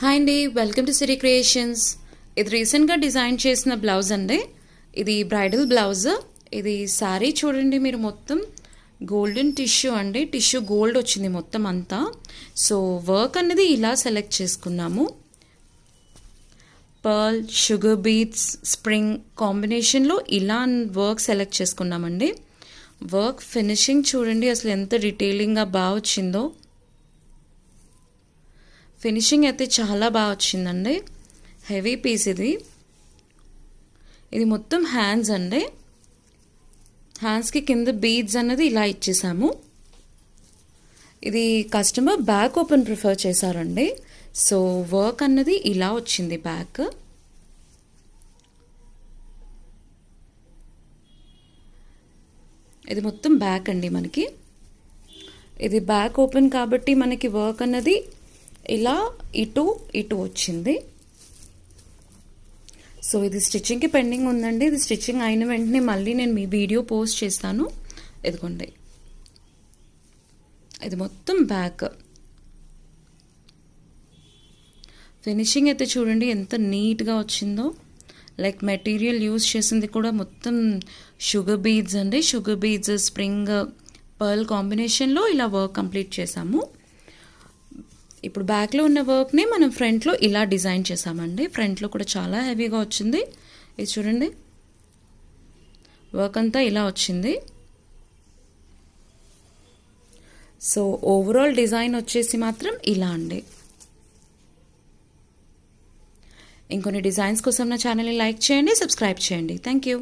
Hi అండి, welcome to Siri creations. ఇది రీసెంట్గా డిజైన్ చేసిన బ్లౌజ్ అండి. ఇది బ్రైడల్ బ్లౌజ్. ఇది శారీ చూడండి మీరు, మొత్తం గోల్డెన్ టిష్యూ అండి. టిష్యూ గోల్డ్ వచ్చింది మొత్తం అంతా. సో వర్క్ అనేది ఇలా సెలెక్ట్ చేసుకున్నాము. పర్ల్, షుగర్ బీట్స్, స్ప్రింగ్ కాంబినేషన్లో ఇలా వర్క్ సెలెక్ట్ చేసుకున్నామండి. వర్క్ ఫినిషింగ్ చూడండి అసలు ఎంత డీటెయిలింగ్గా బాగా వచ్చిందో. ఫినిషింగ్ అయితే చాలా బాగా వచ్చిందండి. హెవీ పీస్ ఇది. ఇది మొత్తం హ్యాండ్స్ అండి. హ్యాండ్స్కి కింద బీడ్స్ అన్నది ఇలా ఇచ్చేసాము. ఇది కస్టమర్ బ్యాక్ ఓపెన్ ప్రిఫర్ చేశారండి. సో వర్క్ అన్నది ఇలా వచ్చింది బ్యాక్. ఇది మొత్తం బ్యాక్ అండి మనకి. ఇది బ్యాక్ ఓపెన్ కాబట్టి మనకి వర్క్ అన్నది ఇలా ఇటు ఇటు వచ్చింది. సో ఇది స్టిచ్చింగ్కి పెండింగ్ ఉందండి. ఇది స్టిచ్చింగ్ అయిన వెంటనే మళ్ళీ నేను మీ వీడియో పోస్ట్ చేస్తాను. ఇదిగోండి, ఇది మొత్తం బ్యాక్. ఫినిషింగ్ అయితే చూడండి ఎంత నీట్గా వచ్చిందో. లైక్ మెటీరియల్ యూజ్ చేసింది కూడా మొత్తం షుగర్ బీడ్స్ అండి. షుగర్ బీడ్స్, స్ప్రింగ్, పర్ల్ కాంబినేషన్లో ఇలా వర్క్ కంప్లీట్ చేసాము. ఇప్పుడు బ్యాక్లో ఉన్న వర్క్ని మనం ఫ్రంట్లో ఇలా డిజైన్ చేసామండి. ఫ్రంట్లో కూడా చాలా హెవీగా వచ్చింది. ఇది చూడండి, వర్క్ అంతా ఇలా వచ్చింది. సో ఓవరాల్ డిజైన్ వచ్చేసి మాత్రం ఇలా అండి. ఇంకొన్ని డిజైన్స్ కోసం నా ఛానల్ని లైక్ చేయండి, సబ్స్క్రైబ్ చేయండి. Thank you.